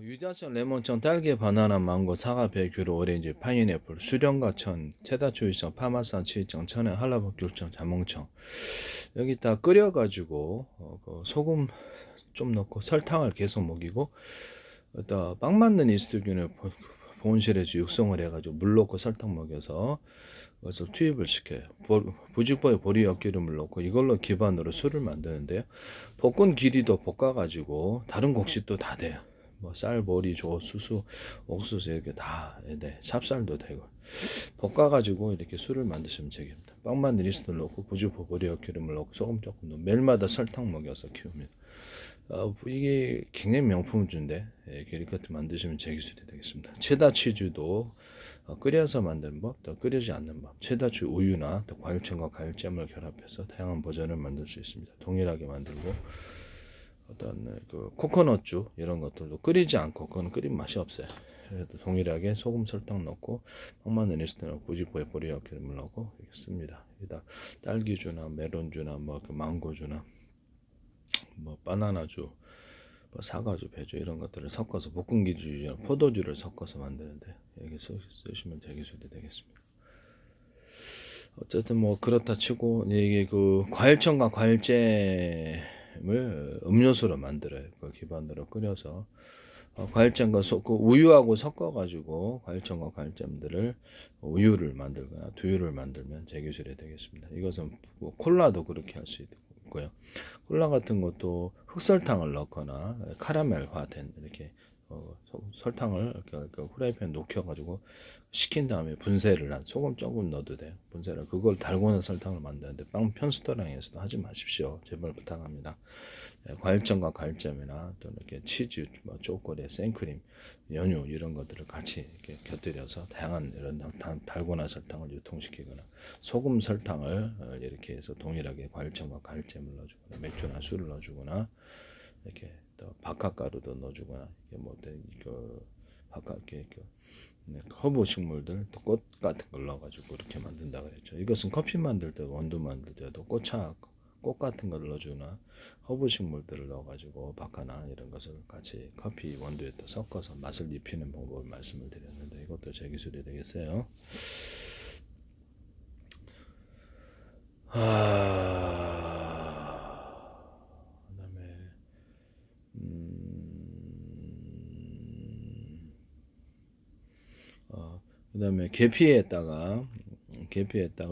유자청, 레몬청, 딸기, 바나나, 망고, 사과, 배, 귤, 오렌지, 파인애플, 수령과 천, 체다, 추위청, 파마산, 치위청, 천연, 한라봉, 귤청, 자몽청 여기 다 끓여가지고 그 소금 좀 넣고 설탕을 계속 먹이고 빵 만든 이스트균을 보온실에서 육성을 해가지고 물 넣고 설탕 먹여서 그것을 투입을 시켜요. 부직포에 보리 엿기름을 넣고 이걸로 기반으로 술을 만드는데요. 볶은 길이도 볶아가지고 다른 곡식도 다 돼요. 뭐 쌀, 보리, 조, 수수, 옥수수 이렇게 다 네, 찹쌀도 되고 볶아가지고 이렇게 술을 만드시면 되겠습니다. 빵 만든 이스트를 넣고 부직포 보리 엿기름을 넣고 소금 조금 넣고 매일마다 설탕 먹여서 키웁니다. 이게 굉장히 명품주인데 이렇게 만드시면 제 기술이 되겠습니다. 체다 치즈도 끓여서 만드는 법, 또 끓이지 않는 법, 체다 치즈 우유나 또 과일청과 과일잼을 결합해서 다양한 버전을 만들 수 있습니다. 동일하게 만들고 어떤 그 코코넛주 이런 것들도 끓이지 않고 그건 끓인 맛이 없어요. 그래도 동일하게 소금, 설탕 넣고 빵만든 이스트 넣고 부직포에 보리와 기름을 넣고 씁니다. 여기다 딸기주나 메론주나 뭐 그 망고주나 뭐 바나나주, 뭐 사과주, 배주 이런 것들을 섞어서 볶음기주나 포도주를 섞어서 만드는데 여기 쓰시면 제 기술이 되겠습니다. 어쨌든 뭐 그렇다 치고 이게 그 과일청과 과일잼을 음료수로 만들어요. 그 기반으로 끓여서 과일잼과 그 우유하고 섞어가지고 과일청과 과일잼들을 우유를 만들거나 두유를 만들면 제 기술이 되겠습니다. 이것은 뭐 콜라도 그렇게 할 수 있고요. 콜라 같은 것도 흑설탕을 넣거나 카라멜화된 이렇게 설탕을 이렇게 후라이팬에 녹여가지고 식힌 다음에 분쇄를 한 소금 조금 넣어도 돼요. 분쇄를 그걸 달고나 설탕을 만드는데 빵 편스토랑에서도 하지 마십시오. 제발 부탁합니다. 과일잼과 과일잼이나 또 이렇게 치즈, 뭐 초콜릿, 생크림, 연유 이런 것들을 같이 이렇게 곁들여서 다양한 이런 달고나 설탕을 유통시키거나 소금 설탕을 이렇게 해서 동일하게 과일잼과 과일잼을 넣어주거나 맥주나 술을 넣어주거나 이렇게 또 박하가루도 넣어주거나 이게 뭐 그 박하 이렇게 허브 식물들 또 꽃 같은 걸 넣어가지고 이렇게 만든다 그랬죠. 이것은 커피 만들 때 원두 만들 때도 꽃 같은 걸 넣어주나 허브 식물들을 넣어가지고 박하나 이런 것을 같이 커피 원두에 또 섞어서 맛을 입히는 방법을 말씀을 드렸는데 이것도 제 기술이 되겠어요. 그다음에 그다음에 계피에다가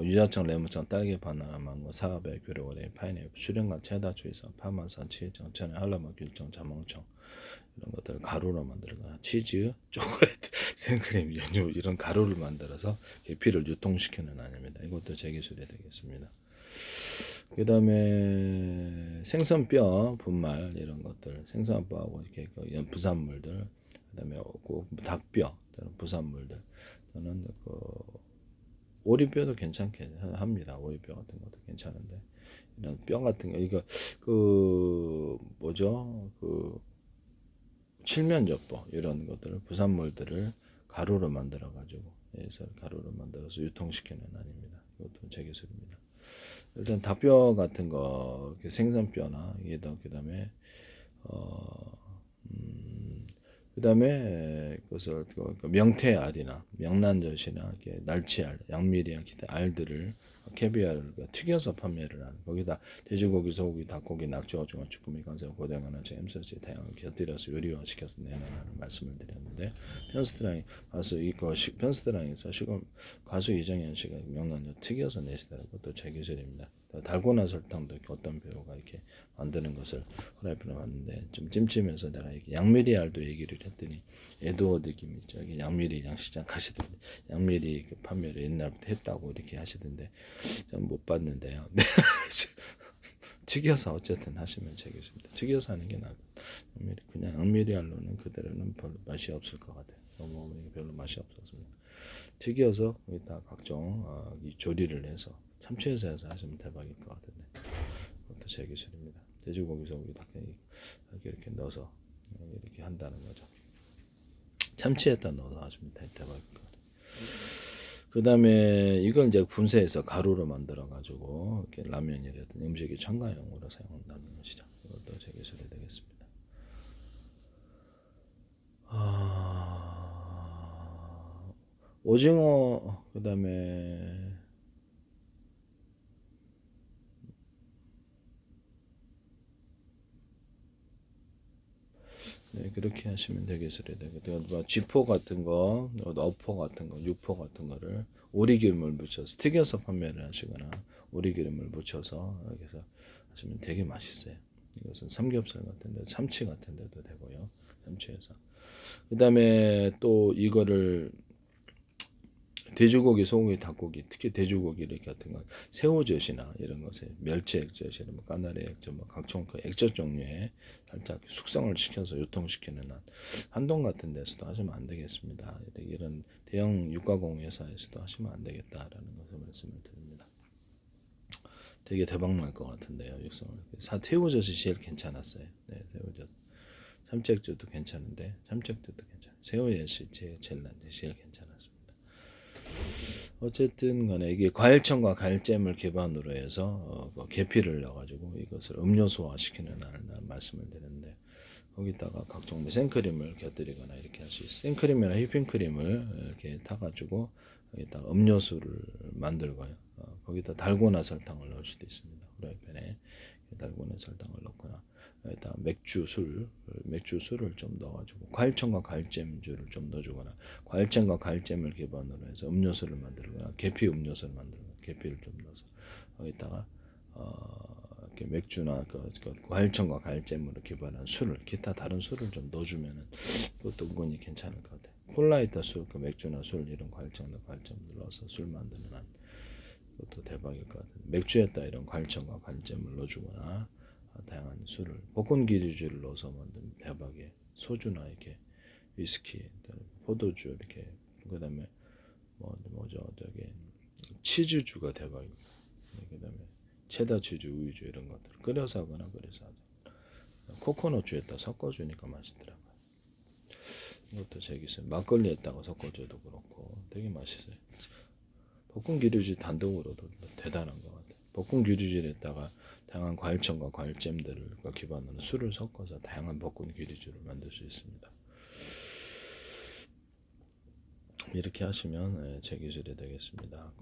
유자청, 레몬청, 딸기, 바나나, 망고, 사과배, 귤, 오레, 파인애플, 수령과 체다, 추이성, 파마산, 치청, 천연, 한라봉, 귤청, 자몽청 이런 것들을 가루로 만들거나 치즈, 초콜릿, 생크림, 연유 이런 가루를 만들어서 계피를 유통시키는 아닙니다. 이것도 제 기술이 되겠습니다. 그 다음에 생선뼈 분말 이런 것들 생선뼈하고 이렇게 부산물들 그 다음에 닭뼈 부산물들 저는 그 오리뼈도 괜찮게 합니다. 오리뼈 같은 것도 괜찮은데 이런 뼈 같은 거 이거 그 뭐죠 그 칠면조법 이런 것들을 부산물들을 가루로 만들어 가지고 해서 가루로 만들어서 유통시키는 아닙니다. 이것도 제 기술입니다. 일단 닭뼈 같은 거 생선뼈나 이게 더 그다음에 그다음에 그것을 명태알이나 명란젓이나 날치알, 양미리나 기타 알들을 캐비아를 튀겨서 판매를 하는 거기다 돼지고기, 소고기, 닭고기, 낙지, 오징어, 쭈꾸미, 간장, 고등어나 잼소스 다양하게 곁들여서 요리화 시켜서 내놓는 말씀을 드렸는데 편스트랑이 가수 이거 편스트랑에서 지금 가수 이정현 씨가 명란젓 튀겨서 내시더라고 또 제 기술입니다. 달고나 설탕도 어떤 배우가 이렇게 만드는 것을 프라이팬에 봤는데 좀 찜찜해서 내가 양미리 알도 얘기를 했더니 에드워드 김이 저기 양미리 양시장 가시던데 양미리 그 판매를 옛날부터 했다고 이렇게 하시던데 전 못 봤는데요. 튀겨서 어쨌든 하시면 되겠습니다. 튀겨서 하는 게 나아요. 그냥 양미리 알로는 그대로는 별로 맛이 없을 것 같아요. 너무 별로 맛이 없었습니다. 튀겨서 여기다 각종 이 조리를 해서 참치에서 해서 하시면 대박일 것 같은데 그것도 제 기술입니다. 돼지고기, 소고기, 닭고기 이렇게 넣어서 이렇게 한다는 거죠. 참치에다 넣어서 하시면 대박일 것 같아요. 그 다음에 이걸 이제 분쇄해서 가루로 만들어 가지고 라면이라든 음식이 첨가용으로 사용한다는 것이죠. 이것도 제 기술이 되겠습니다. 오징어 그다음에 네, 그렇게 하시면 되겠습니다. 뭐 쥐포 같은 거, 어포 같은 거, 육포 같은 거를 오리기름을 묻혀서 튀겨서 판매를 하시거나 오리기름을 묻혀서 여기서 하시면 되게 맛있어요. 이것은 삼겹살 같은데, 참치 같은 데도 되고요. 참치에서. 그다음에 또 이거를 돼지고기, 소고기, 닭고기, 특히 돼지고기 이렇게 같은 거, 새우젓이나 이런 것에 멸치 액젓이나 뭐 까나리 액젓, 뭐 각종 그 액젓 종류에 살짝 숙성을 시켜서 유통시키는 한동 같은 데서도 하시면 안 되겠습니다. 이런 대형 육가공 회사에서도 하시면 안 되겠다라는 것을 말씀을 드립니다. 되게 대박 날 것 같은데요, 육성을. 새우젓이 제일 괜찮았어요. 네, 새우젓. 참치 액젓도 괜찮은데, 참치 액젓도 괜찮아요. 새우젓이 제일 괜찮았습니다. 어쨌든 간에 이게 과일청과 과일잼을 기반으로 해서 계피를 넣어가지고 이것을 음료수화 시키는 날 말씀을 드렸는데, 거기다가 각종 생크림을 곁들이거나 이렇게 할 수 있어요. 생크림이나 휘핑크림을 이렇게 타가지고 여기다 음료수를 만들고요. 거기다 달고나 설탕을 넣을 수도 있습니다. 프라이팬에 달고나 설탕을 넣거나 여기다 맥주술을 좀 넣어가지고 과일청과 과일잼주를 좀 넣어주거나 과일잼과 과일잼을 기반으로 해서 음료수를 만들거나 계피 음료수를 만들거나 계피를 좀 넣어서 거기다가 이렇게 맥주나 그 과일청과 과일잼으로 기반한 술을 기타 다른 술을 좀 넣어주면은 그것도 은근히 괜찮을 것 같아요. 콜라에다 술, 그 맥주나 술 이런 과일청과 과일잼 넣어서 술 만드는 한 그것도 대박일 것 같아요. 맥주에다 이런 과일청과 과일잼을 넣어주거나 다양한 술을 볶은 기류주를 넣어서 만든 대박의 소주나 이렇게 위스키, 포도주 이렇게 그다음에 뭐죠 저기 치즈주가 대박이고 그다음에 체다 치즈, 우유주 이런 것들 끓여서 하거나 끓여서 하죠. 코코넛주에다 섞어주니까 맛있더라고요. 이것도 재밌어요. 막걸리에다가 섞어줘도 그렇고 되게 맛있어요. 볶은 기류주 단독으로도 대단한 것 같아요. 볶은 기류주에다가 다양한 과일청과 과일잼들을 기반으로 술을 섞어서 다양한 볶은 기류주를 만들 수 있습니다. 이렇게 하시면 제 기술이 되겠습니다.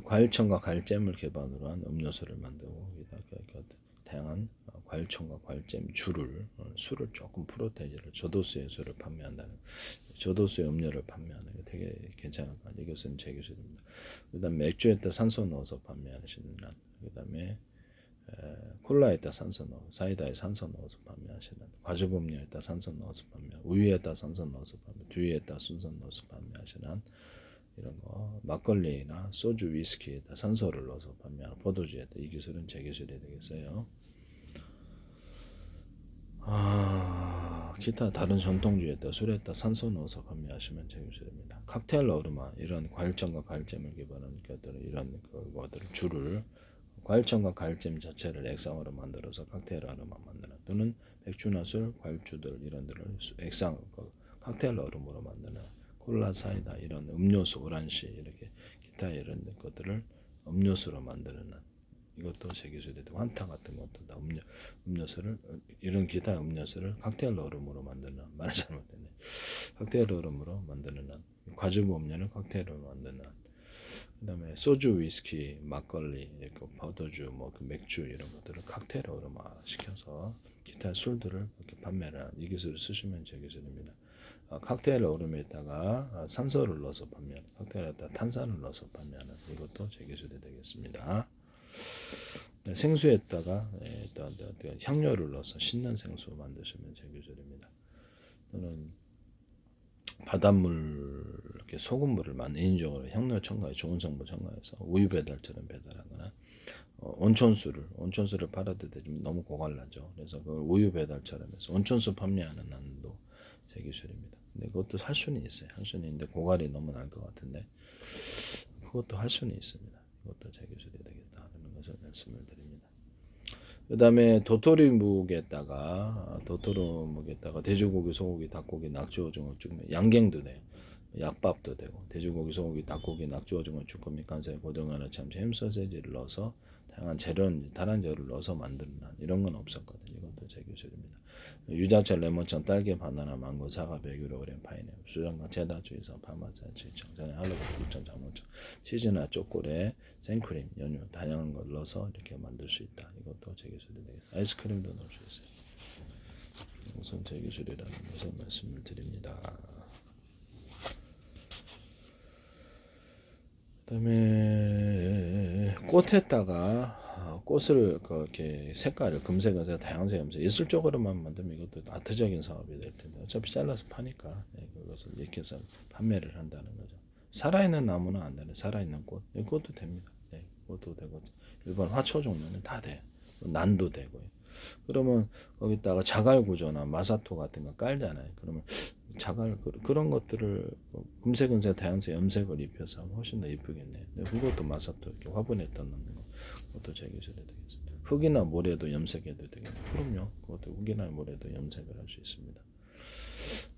과일청과 과일잼을 기반으로 한 음료수를 만들고 다양한 과일청과 과일잼 술을 조금 프로테이지를 저도수의 술을 판매한다는 저도수의 음료를 판매하는 게 되게 괜찮은 것 같아요. 이것은 제 기술입니다. 그다음 맥주에다 산소 넣어서 판매하시는 한 그다음에 콜라에다 산소 넣어, 사이다에 산소 넣어서 판매하시는, 과즙음료에다 산소 넣어서 판매, 우유에다 산소 넣어서 판매, 두유에다 산소 넣어서 판매하시는 이런 거, 막걸리나 소주, 위스키에다 산소를 넣어서 판매하는 포도주에다 이 기술은 제 기술이 되겠어요. 기타 다른 전통주에다 술에다 산소 넣어서 판매하시면 제 기술입니다. 칵테일 어루마 이런 과일청과 과일잼을 기반한 것들을 이런 것들을 주를 과일청과 과일잼 자체를 액상으로 만들어서 칵테일 얼음만 만드는 또는 맥주나 술, 과일주들 이런 들을 액상 칵테일 얼음으로 만드는 콜라, 사이다 이런 음료수, 오란시 이렇게 기타 이런 것들을 음료수로 만드는 이것도 제 기술이 되고 환타 같은 것도 다 음료수를 이런 기타 음료수를 칵테일 얼음으로 만드는 말을 잘못했네. 칵테일 얼음으로 만드는 과즙 음료는 칵테일로 만드는 그다음에 소주, 위스키, 막걸리, 그 포도주, 그 맥주 이런 것들을 칵테일로 시켜서 기타 술들을 이렇게 판매를 하는 이 기술을 쓰시면 제 기술입니다. 칵테일 얼음에다가 산소를 넣어서 판매하는 칵테일에다 탄산을 넣어서 판매하는 이것도 제 기술이 되겠습니다. 생수에다가 향료를 넣어서 신는 생수 만드시면 제 기술입니다. 또는 바닷물 이렇게 소금물을 인위적으로 향료 첨가해 좋은 성분 첨가해서 우유 배달처럼 배달하거나 온천수를 팔아도 되지만 너무 고갈나죠. 그래서 그걸 우유 배달처럼 해서 온천수 판매하는 한도 제 기술입니다. 근데 그것도 할 수는 있어요. 할 수는 있는데 고갈이 너무 날 것 같은데 그것도 할 수는 있습니다. 그것도 제 기술이 되겠다는 것을 말씀을 드립니다. 그 다음에 도토리묵에다가 돼지고기, 소고기, 닭고기, 낙지, 오징어, 쭈꾸미, 양갱도 돼요. 약밥도 되고 돼지고기, 소고기, 닭고기, 낙지, 오징어, 쭈꾸미, 간장, 고등어, 참치, 햄, 소세지를 넣어서 다양한 재료는 다른 재료를 넣어서 만드는 한 이런 건 없었거든요. 이것도 제 기술입니다. 유자차, 레몬차, 딸기, 바나나, 망고, 사과, 베귤, 오렌, 파인애플, 수정과 체다, 주이성, 파마산, 칠청, 전에 할로브, 굴전, 자몽청, 치즈나 초콜릿, 생크림, 연유 다양한 걸 넣어서 이렇게 만들 수 있다. 이것도 제 기술이 되겠습니다. 아이스크림도 넣을 수 있어요. 우선 제 기술이라는 것을 말씀을 드립니다. 그다음에 꽃에다가 꽃을 그렇게 색깔을 금색에서 다양색 염색 예술적으로만 만들면 이것도 아트적인 사업이 될 텐데 어차피 잘라서 파니까 그것을 이렇게 해서 판매를 한다는 거죠. 살아있는 나무는 안 되네. 살아있는 꽃, 꽃도 됩니다. 꽃도 되고 일반 화초 종류는 다 돼. 난도 되고요. 그러면 거기다가 자갈 구조나 마사토 같은 거 깔잖아요. 그러면 자갈 그런 것들을 금색, 은색, 다양색 염색을 입혀서 하면 훨씬 더 이쁘겠네요. 그것도 마사토 이렇게 화분에다 넣는 거, 그것도 제 기술이 되겠습니다. 흙이나 모래도 염색해도 되겠네요. 그럼요. 그것도 흙이나 모래도 염색을 할 수 있습니다.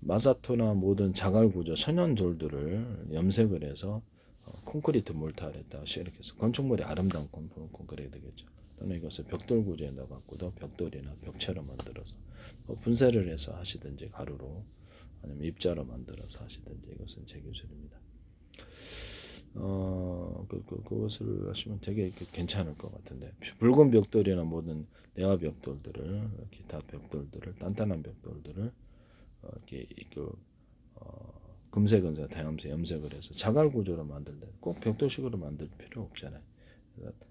마사토나 모든 자갈 구조, 천연돌들을 염색을 해서 콘크리트 몰타에다가 이렇게 해서 건축물이 아름다운 콘크리트 되겠죠. 또는 이것을 벽돌 구조에 넣어갖고도 벽돌이나 벽체로 만들어서 분쇄를 해서 하시든지 가루로 아니면 입자로 만들어서 하시든지 이것은 제 기술입니다. 그것을 하시면 되게 괜찮을 것 같은데 붉은 벽돌이나 모든 내화 벽돌들을 기타 벽돌들을 단단한 벽돌들을 이렇게 금색, 은색, 다양색 염색을 해서 자갈 구조로 만들 때 꼭 벽돌식으로 만들 필요 없잖아요.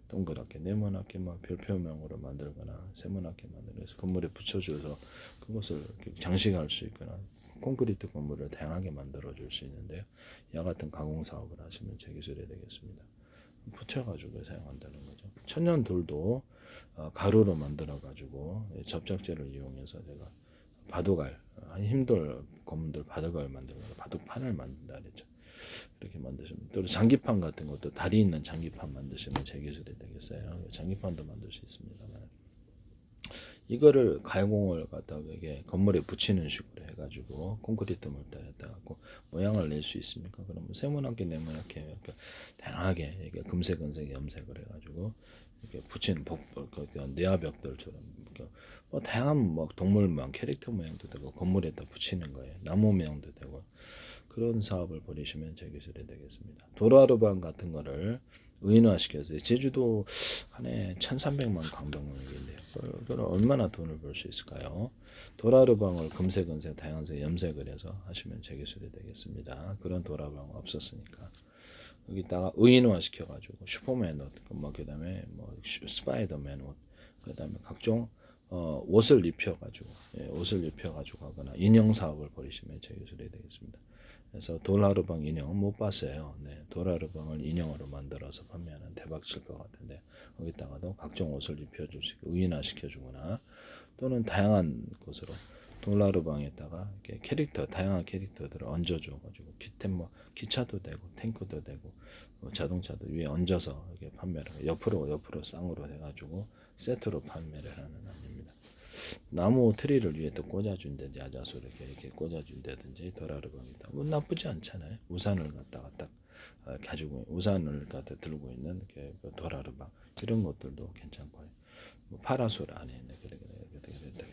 동그랗게 네모나게 별표명으로 만들거나 세모나게 만들어서 건물에 붙여줘서 그것을 장식할 수 있거나 콘크리트 건물을 다양하게 만들어줄 수 있는데요. 이와 같은 가공 사업을 하시면 제 기술이 되겠습니다. 붙여가지고 사용한다는 거죠. 천연 돌도 가루로 만들어가지고 접착제를 이용해서 제가 바둑알, 힘돌 고문들 바둑알 만들고 바둑판을 만든다 그랬죠. 이렇게 만드시면 또 장기판 같은 것도 다리 있는 장기판 만드시면 제 기술이 되겠어요. 장기판도 만들 수 있습니다만 이거를 가공을 갖다가 이게 건물에 붙이는 식으로 해가지고 콘크리트 몰타에다 갖고 모양을 낼 수 있습니까? 그러면 세모나게 네모나게 이렇게 다양하게 이게 금색, 은색 염색을 해가지고 이렇게 붙이는 내화벽돌처럼 뭐 다양한 뭐 동물 모양, 캐릭터 모양도 되고 건물에다 붙이는 거예요. 나무 모양도 되고 그런 사업을 벌이시면 제 기술이 되겠습니다. 도라르방 같은 거를 의인화시켜서 제주도 한 해 1,300만 광동역인데요. 그걸 얼마나 돈을 벌 수 있을까요? 도라르방을 금색, 은색, 다양색 염색을 해서 하시면 제 기술이 되겠습니다. 그런 도라르방 없었으니까 여기다가 의인화 시켜가지고 슈퍼맨 옷, 뭐 그다음에 뭐 스파이더맨 옷, 그다음에 각종 옷을 입혀가지고 옷을 입혀가지고 하거나 인형 사업을 벌이시면 제 기술이 되겠습니다. 그래서 도라르방 인형 못 봤어요. 네, 도라르방을 인형으로 만들어서 판매하는 대박 칠 것 같은데 거기다가도 각종 옷을 입혀줄 수 있고 의인화 시켜주거나 또는 다양한 곳으로 도라르방에다가 이렇게 캐릭터 다양한 캐릭터들을 얹어줘가지고 기차도 되고 탱크도 되고 자동차도 위에 얹어서 이렇게 판매를 옆으로 쌍으로 해가지고 세트로 판매를 하는 아닙니다. 나무 트리를 위에 또 꽂아준다든지 아자수를 이렇게 꽂아준다든지 도라르방이다. 뭐 나쁘지 않잖아요. 우산을 갖다가 딱 가지고 우산을 갖다 들고 있는 그 도라르방 이런 것들도 괜찮고요. 뭐 파라솔 안에 있는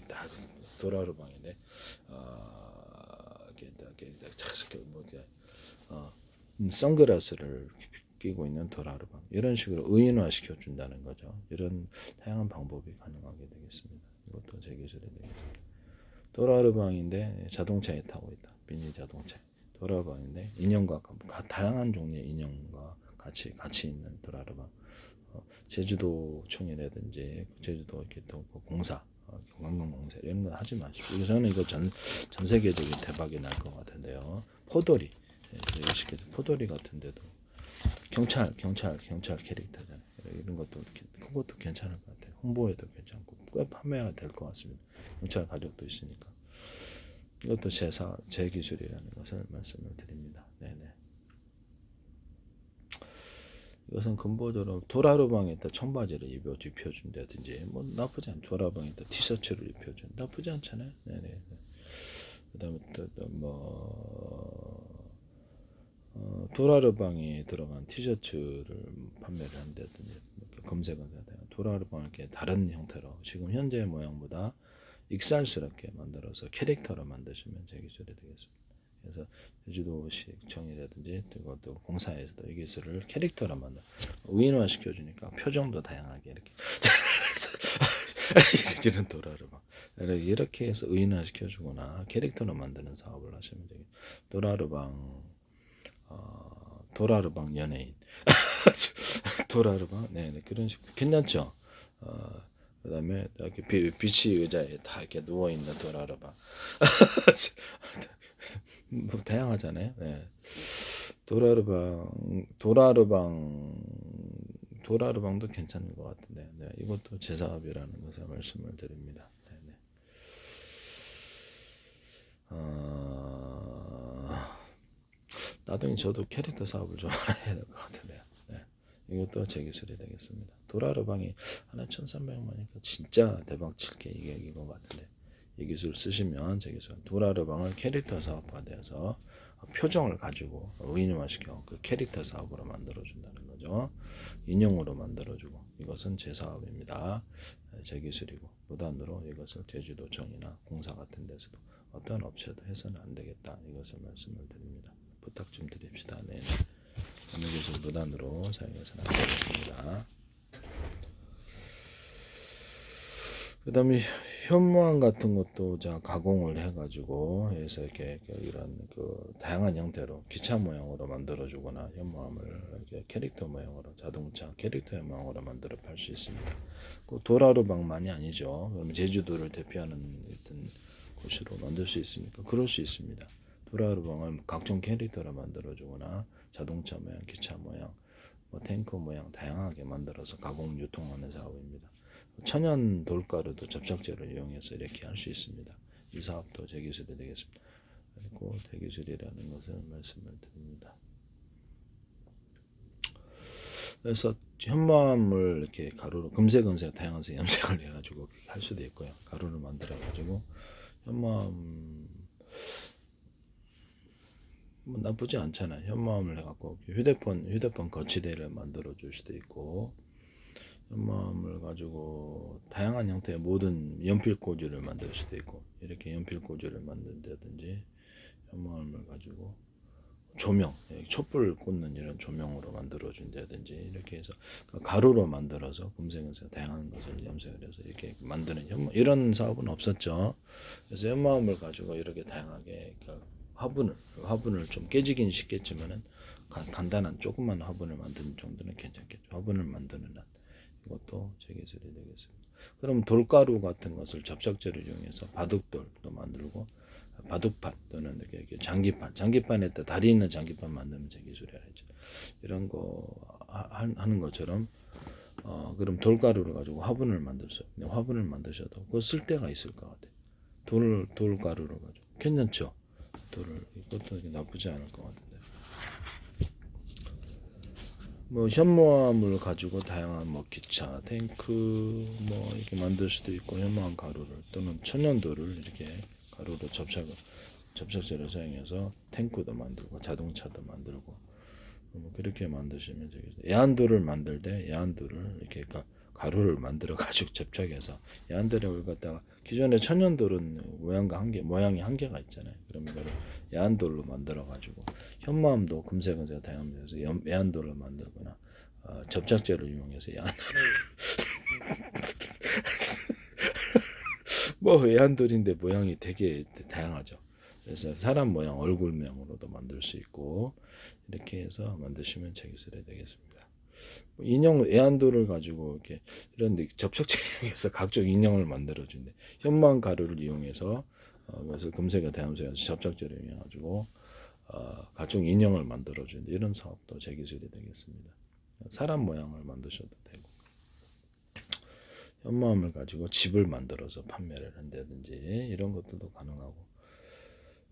딱 도라르방인데 선글라스를 끼고 있는 도라르방 이런 식으로 의인화 시켜준다는 거죠. 이런 다양한 방법이 가능하게 되겠습니다. 이것도 제 기술이 되겠습니다. 도라르방인데 자동차에 타고 있다. 미니 자동차. 도라르방인데 인형과 다양한 종류의 인형과 같이 있는 도라르방. 제주도청이라든지 제주도 이렇게 또 공사, 관광공사 이런 거 하지 마십시오. 저는 이거 전 세계적인 대박이 날 것 같은데요. 포도리, 포도리 같은데도 경찰 캐릭터잖아요. 이런 것도 그것도 괜찮을 것 같아요. 홍보에도 괜찮고 꽤 판매가 될 것 같습니다. 경찰 가족도 있으니까 이것도 제 기술이라는 것을 말씀을 드립니다. 네네. 이것은 근본적으로 도라르방에다 청바지를 입혀준다든지 뭐 나쁘지 않죠. 도라르방에다 티셔츠를 입혀준 나쁘지 않잖아요. 네네. 그다음에 도라르방에 들어간 티셔츠를 판매를 한다든지 검색은 도라르방을 이렇게 다른 형태로 지금 현재 모양보다 익살스럽게 만들어서 캐릭터로 만드시면 제 기술이 되겠습니다. 그래서 제주도시청이라든지 또 공사에서도 이 기술을 캐릭터로 만들 우인화 시켜주니까 표정도 다양하게 이렇게 이런 도라르방 이렇게 해서 의인화 시켜주거나 캐릭터로 만드는 사업을 하시면 되겠습니다. 도라르방 연예인 도라르방 네네 그런 식으로 괜찮죠. 그다음에 이렇게 비치 의자에 다 이렇게 누워 있는 도라르방 뭐 다양하잖아요. 네. 도라르방도 괜찮은 것 같은데 네. 이것도 제 사업이라는 것을 말씀을 드립니다. 네, 네. 나중에 저도 캐릭터 사업을 좀 해야 될 것 같은데요. 네. 이것도 제 기술이 되겠습니다. 도라르방이 하나 1,300만이니까 진짜 대박 칠게 이게 것 같은데 이 기술 쓰시면 제 기술 도라르방을 캐릭터 사업화돼서 표정을 가지고 의인화시켜 그 캐릭터 사업으로 만들어준다는 거죠. 인형으로 만들어주고 이것은 제 사업입니다. 제 기술이고 무단으로 이것을 제주도청이나 공사 같은 데서도 어떤 업체도 해서는 안 되겠다. 이것을 말씀을 드립니다. 부탁 좀 드립시다. 네. 어느 기술 무단으로 사용해서는 안 되겠습니다. 그 다음에 현무암 같은 것도 자 가공을 해가지고 해서 이렇게 이런 그 다양한 형태로 기차 모양으로 만들어주거나 현무암을 이렇게 캐릭터 모양으로 자동차 캐릭터 모양으로 만들어 팔 수 있습니다. 그 도라르방만이 아니죠. 그럼 제주도를 대표하는 어떤 곳으로 만들 수 있습니까? 그럴 수 있습니다. 도라르방을 각종 캐릭터로 만들어주거나 자동차 모양, 기차 모양, 뭐 탱커 모양 다양하게 만들어서 가공 유통하는 사업입니다. 천연 돌가루도 접착제를 이용해서 이렇게 할 수 있습니다. 이 사업도 제 기술이 되겠습니다. 그리고 대기술이라는 것을 말씀을 드립니다. 그래서 현무암을 이렇게 가루로 금색, 은색, 다양한 색 염색을 해가지고 할 수도 있고요. 가루를 만들어가지고 현무암 뭐 나쁘지 않잖아요. 현무암을 해갖고 휴대폰 거치대를 만들어 줄 수도 있고. 현무암을 가지고 다양한 형태의 모든 연필 꽂이를 만들 수도 있고 이렇게 연필 꽂이를 만든다든지 현무암을 가지고 조명, 촛불 꽂는 이런 조명으로 만들어 준다든지 이렇게 해서 가루로 만들어서 금색은색 다양한 것을 염색을 해서 이렇게 만드는 이런 사업은 없었죠. 그래서 현무암을 가지고 이렇게 다양하게 화분을 좀 깨지긴 쉽겠지만은 간단한 조그만 화분을 만드는 정도는 괜찮겠죠. 화분을 만드는 한. 이것도 제 기술이 되겠습니다. 그럼 돌가루 같은 것을 접착제를 이용해서 바둑돌도 만들고 바둑판 또는 이렇게 장기판에다 다리 있는 장기판 만드는 제 기술이라죠. 이런 거 하는 것처럼 그럼 돌가루를 가지고 화분을 화분을 만드셔도 그 쓸 데가 있을 것 같아요. 돌가루를 가지고 괜찮죠. 이것도 나쁘지 않을 것 같은데. 뭐 현무암을 가지고 다양한 뭐 기차, 탱크 뭐 이렇게 만들 수도 있고 현무암 가루를 또는 천연돌을 이렇게 가루로 접착제를 사용해서 탱크도 만들고 자동차도 만들고 뭐 그렇게 만드시면 되겠어요. 애완돌을 만들 때 애완돌을 이렇게 가루를 만들어 가지고 접착해서 애완돌을 갖다가 기존의 천연돌은 모양이 한계가 있잖아요. 그러면 이거를 애완돌로 만들어 가지고 현무암도 금색은색 다양해서 애완돌을 만들거나 접착제를 이용해서 애완돌을 뭐 애완돌인데 모양이 되게 다양하죠. 그래서 사람 모양, 얼굴 모양으로도 만들 수 있고 이렇게 해서 만드시면 제 기술이 되겠습니다. 인형 애완돌을 가지고 이렇게 이런 접착제를 이용해서 각종 인형을 만들어 준대. 현무암 가루를 이용해서 그래서 금색과 다양색에서 접착제를 이용해 가지고 각종 인형을 만들어 준대. 이런 사업도 제 기술이 되겠습니다. 사람 모양을 만드셔도 되고 현무암을 가지고 집을 만들어서 판매를 한다든지 이런 것들도 가능하고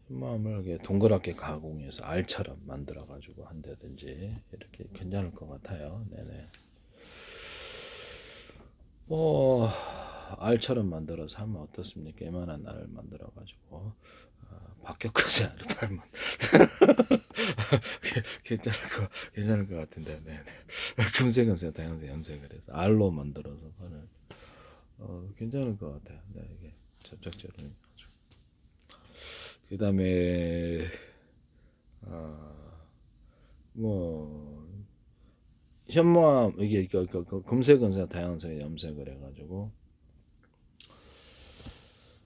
현무암을 동그랗게 가공해서 알처럼 만들어 가지고 한다든지 이렇게 괜찮을 것 같아요. 네네. 뭐 알처럼 만들어서 하면 어떻습니까? 이만한 알을 만들어 가지고 박격까지 알을 팔면 괜찮을 것 같은데. 네네. 금색 은색 다양색 염색을 해서 알로 만들어서 판을 괜찮을 것 같아요. 네, 이게 접착제로 아주. 그다음에 뭐 현모암 이게 금색 은색 다양색 염색을 해가지고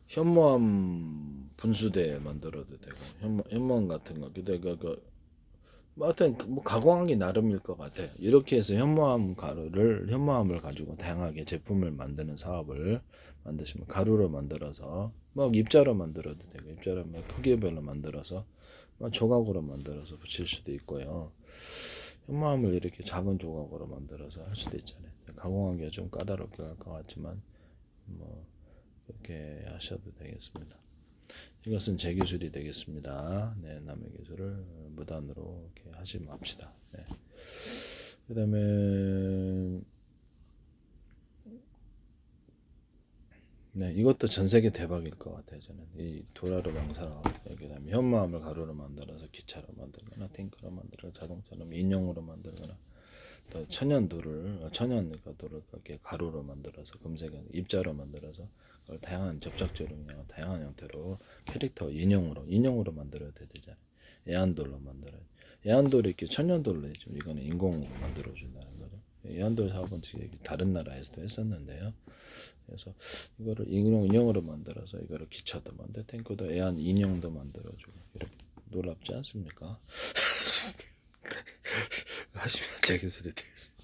현모암 분수대 만들어도 되고 현모암 같은 거 근데 뭐 하여튼 뭐 가공하기 나름일 것 같아요. 이렇게 해서 현모암을 가지고 다양하게 제품을 만드는 사업을 만드시면 가루로 만들어서 뭐 입자로 만들어도 되고 입자로 뭐 크기별로 만들어서 뭐 조각으로 만들어서 붙일 수도 있고요. 현모암을 이렇게 작은 조각으로 만들어서 할 수도 있잖아요. 가공하기가 좀 까다롭게 할 것 같지만 뭐 그렇게 하셔도 되겠습니다. 이것은 제 기술이 되겠습니다. 네, 남의 기술을 무단으로 이렇게 하지 맙시다. 네. 그다음에 네, 이것도 전 세계 대박일 것 같아요. 저는 이 도라로 방사, 그다음에 현무암을 가루로 만들어서 기차로 만들거나 탱크로 만들어 자동차로 인형으로 만들거나 또 천연돌을 이렇게 가루로 만들어서 금색 입자로 만들어서 그걸 다양한 접착제로 다양한 형태로 캐릭터 인형으로 만들어야 되잖아요. 애완돌로 만들어요. 애완돌이 이렇게 천연돌로 해죠. 이거는 인공 만들어 준다는 거죠. 애완돌 사업은 다른 나라에서도 했었는데요. 그래서 이거를 인형으로 만들어서 이거를 기차도 만들, 탱크도 애완 인형도 만들어주고 이렇게 놀랍지 않습니까? 하시면 제 기술이 되겠습니다.